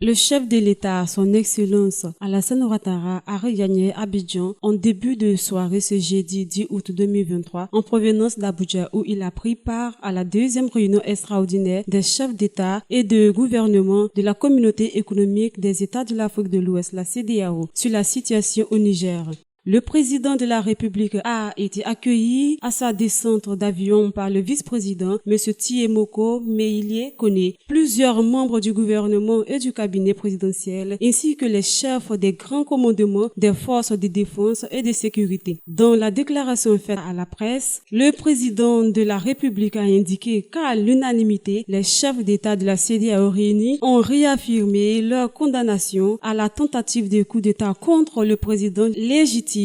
Le chef de l'État, son Excellence Alassane Ouattara, a regagné Abidjan en début de soirée ce jeudi 10 août 2023 en provenance d'Abuja où il a pris part à la deuxième réunion extraordinaire des chefs d'État et de gouvernement de la Communauté économique des États de l'Afrique de l'Ouest, la CEDEAO, sur la situation au Niger. Le président de la République a été accueilli à sa descente d'avion par le vice-président, M. Tiemoko Meïlie Kone, plusieurs membres du gouvernement et du cabinet présidentiel, ainsi que les chefs des grands commandements des forces de défense et de sécurité. Dans la déclaration faite à la presse, le président de la République a indiqué qu'à l'unanimité, les chefs d'État de la CEDEAO réunis ont réaffirmé leur condamnation à la tentative de coup d'État contre le président légitime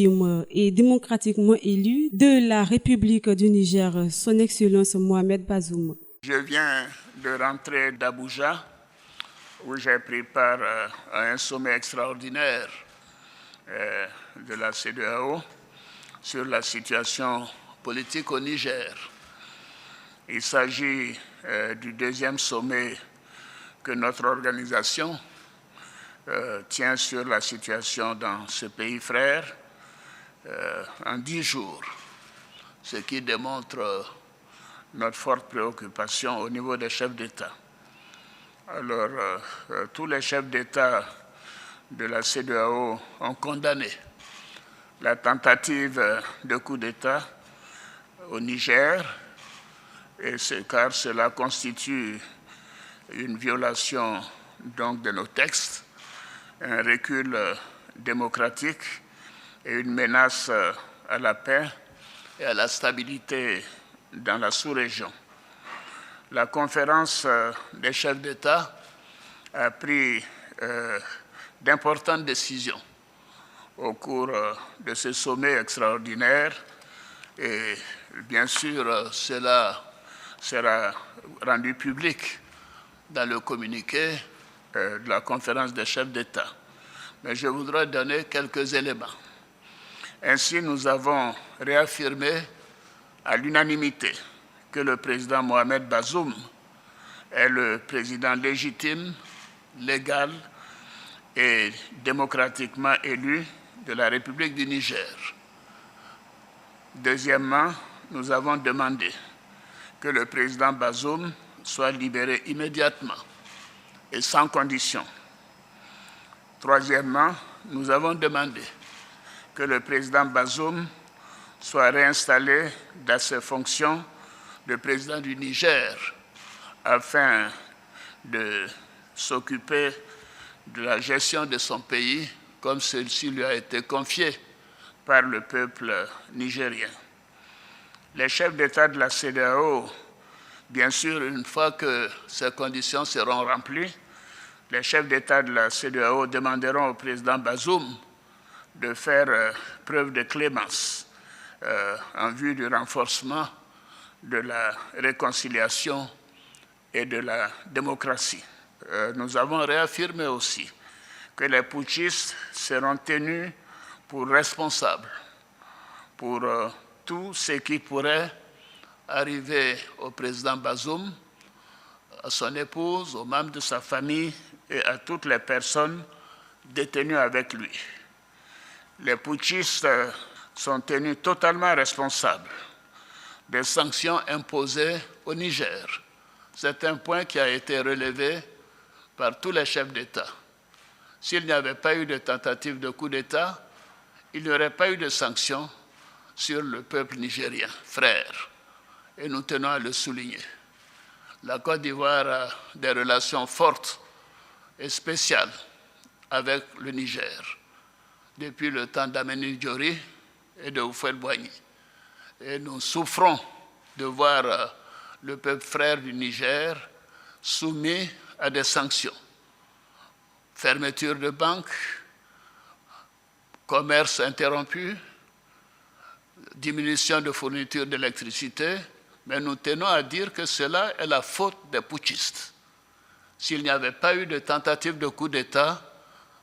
et démocratiquement élu de la République du Niger, son Excellence Mohamed Bazoum. Je viens de rentrer d'Abuja, où j'ai pris part à un sommet extraordinaire de la CEDEAO sur la situation politique au Niger. Il s'agit du deuxième sommet que notre organisation tient sur la situation dans ce pays frère en 10 jours, ce qui démontre notre forte préoccupation au niveau des chefs d'État. Alors, tous les chefs d'État de la CEDEAO ont condamné la tentative de coup d'État au Niger, car cela constitue une violation donc de nos textes, un recul démocratique et une menace à la paix et à la stabilité dans la sous-région. La conférence des chefs d'État a pris d'importantes décisions au cours de ce sommet extraordinaire et bien sûr cela sera rendu public dans le communiqué de la conférence des chefs d'État. Mais je voudrais donner quelques éléments. Ainsi, nous avons réaffirmé à l'unanimité que le président Mohamed Bazoum est le président légitime, légal et démocratiquement élu de la République du Niger. Deuxièmement, nous avons demandé que le président Bazoum soit libéré immédiatement et sans condition. Troisièmement, nous avons demandé que le président Bazoum soit réinstallé dans ses fonctions de président du Niger afin de s'occuper de la gestion de son pays comme celle-ci lui a été confiée par le peuple nigérien. Les chefs d'État de la CEDEAO, bien sûr, une fois que ces conditions seront remplies, les chefs d'État de la CEDEAO demanderont au président Bazoum de faire preuve de clémence en vue du renforcement de la réconciliation et de la démocratie. Nous avons réaffirmé aussi que les putschistes seront tenus pour responsables pour tout ce qui pourrait arriver au président Bazoum, à son épouse, aux membres de sa famille et à toutes les personnes détenues avec lui. Les putschistes sont tenus totalement responsables des sanctions imposées au Niger. C'est un point qui a été relevé par tous les chefs d'État. S'il n'y avait pas eu de tentative de coup d'État, il n'y aurait pas eu de sanctions sur le peuple nigérien, frère. Et nous tenons à le souligner. La Côte d'Ivoire a des relations fortes et spéciales avec le Niger depuis le temps d'Ameni Diori et de Houphouët-Boigny. Et nous souffrons de voir le peuple frère du Niger soumis à des sanctions. Fermeture de banques, commerce interrompu, diminution de fourniture d'électricité, mais nous tenons à dire que cela est la faute des putschistes. S'il n'y avait pas eu de tentative de coup d'État,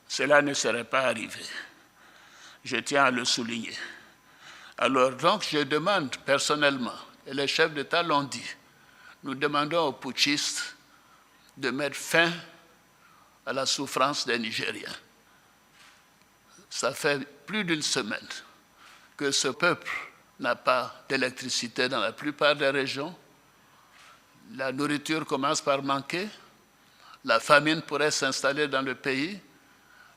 cela ne serait pas arrivé. Je tiens à le souligner. Alors donc, je demande personnellement, et les chefs d'État l'ont dit, nous demandons aux putschistes de mettre fin à la souffrance des Nigériens. Ça fait plus d'une semaine que ce peuple n'a pas d'électricité dans la plupart des régions. La nourriture commence par manquer. La famine pourrait s'installer dans le pays.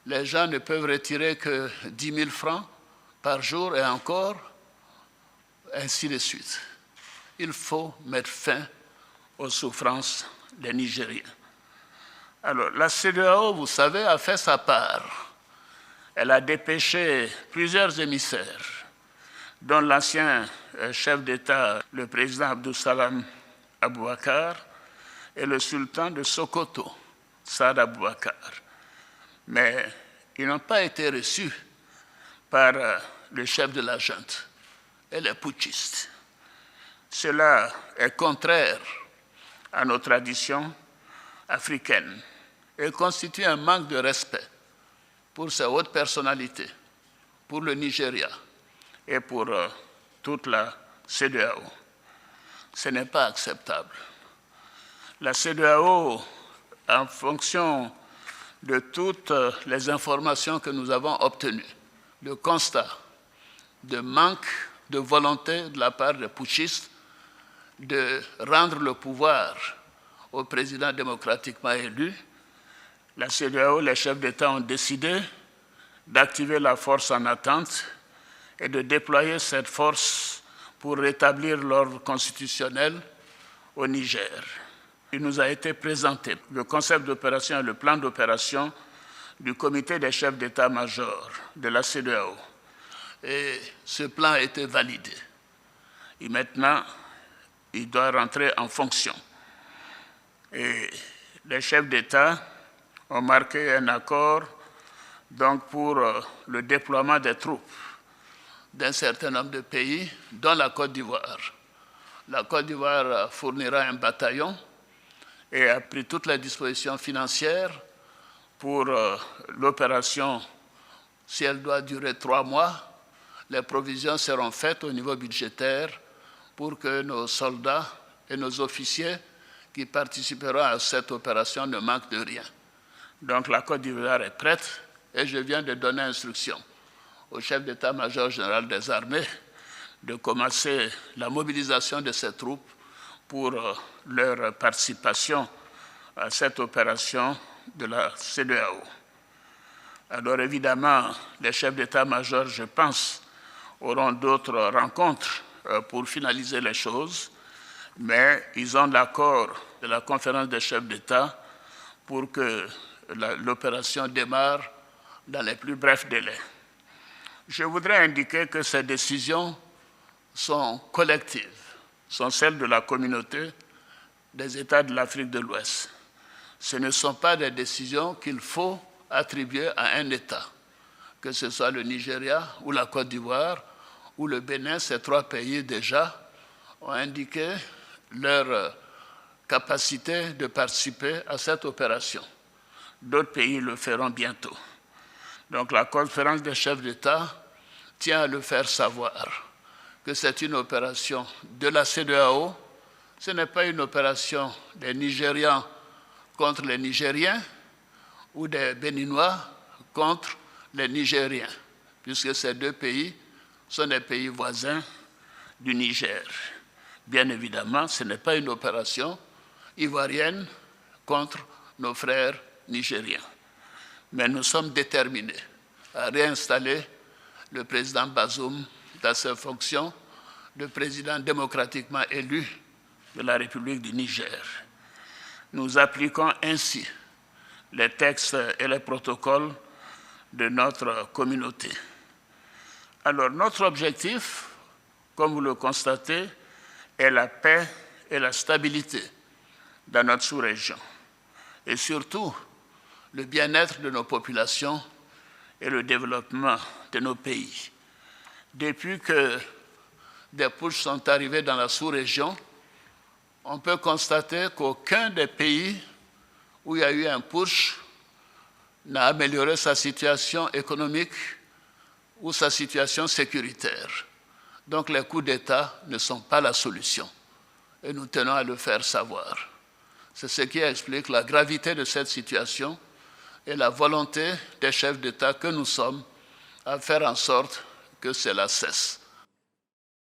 Les gens ne peuvent retirer que 10 000 francs par jour et encore, ainsi de suite. Il faut mettre fin aux souffrances des Nigériens. Alors, la CEDEAO, vous savez, a fait sa part. Elle a dépêché plusieurs émissaires, dont l'ancien chef d'État, le président Abdou Salam Aboubakar, et le sultan de Sokoto, Saad Aboubakar. Mais ils n'ont pas été reçus par le chef de la junte et les putschistes. Cela est contraire à nos traditions africaines et constitue un manque de respect pour ces hautes personnalités, pour le Nigeria et pour toute la CEDEAO. Ce n'est pas acceptable. La CEDEAO, en fonction de toutes les informations que nous avons obtenues, le constat de manque de volonté de la part des putschistes de rendre le pouvoir au président démocratiquement élu, la CEDEAO, les chefs d'État ont décidé d'activer la force en attente et de déployer cette force pour rétablir l'ordre constitutionnel au Niger. Il nous a été présenté le concept d'opération et le plan d'opération du comité des chefs d'état-major de la CEDEAO. Et ce plan a été validé. Et maintenant, il doit rentrer en fonction. Et les chefs d'État ont marqué un accord donc, pour le déploiement des troupes d'un certain nombre de pays, dont la Côte d'Ivoire. La Côte d'Ivoire fournira un bataillon et a pris toutes les dispositions financières pour l'opération. Si elle doit durer 3 mois, les provisions seront faites au niveau budgétaire pour que nos soldats et nos officiers qui participeront à cette opération ne manquent de rien. Donc la Côte d'Ivoire est prête et je viens de donner instruction au chef d'état-major général des armées de commencer la mobilisation de ces troupes pour leur participation à cette opération de la CEDEAO. Alors évidemment, les chefs d'état-major, je pense, auront d'autres rencontres pour finaliser les choses, mais ils ont l'accord de la conférence des chefs d'État pour que l'opération démarre dans les plus brefs délais. Je voudrais indiquer que ces décisions sont collectives, sont celles de la communauté des États de l'Afrique de l'Ouest. Ce ne sont pas des décisions qu'il faut attribuer à un État, que ce soit le Nigeria ou la Côte d'Ivoire ou le Bénin. Ces 3 pays déjà ont indiqué leur capacité de participer à cette opération. D'autres pays le feront bientôt. Donc la conférence des chefs d'État tient à le faire savoir que c'est une opération de la CEDEAO. Ce n'est pas une opération des Nigérians contre les Nigériens ou des Béninois contre les Nigériens, puisque ces 2 pays sont des pays voisins du Niger. Bien évidemment, ce n'est pas une opération ivoirienne contre nos frères nigériens. Mais nous sommes déterminés à réinstaller le président Bazoum dans ses fonctions de président démocratiquement élu de la République du Niger. Nous appliquons ainsi les textes et les protocoles de notre communauté. Alors, notre objectif, comme vous le constatez, est la paix et la stabilité dans notre sous-région, et surtout le bien-être de nos populations et le développement de nos pays. Depuis que des putschs sont arrivés dans la sous-région, on peut constater qu'aucun des pays où il y a eu un putsch n'a amélioré sa situation économique ou sa situation sécuritaire. Donc les coups d'État ne sont pas la solution et nous tenons à le faire savoir. C'est ce qui explique la gravité de cette situation et la volonté des chefs d'État que nous sommes à faire en sorte que cela cesse.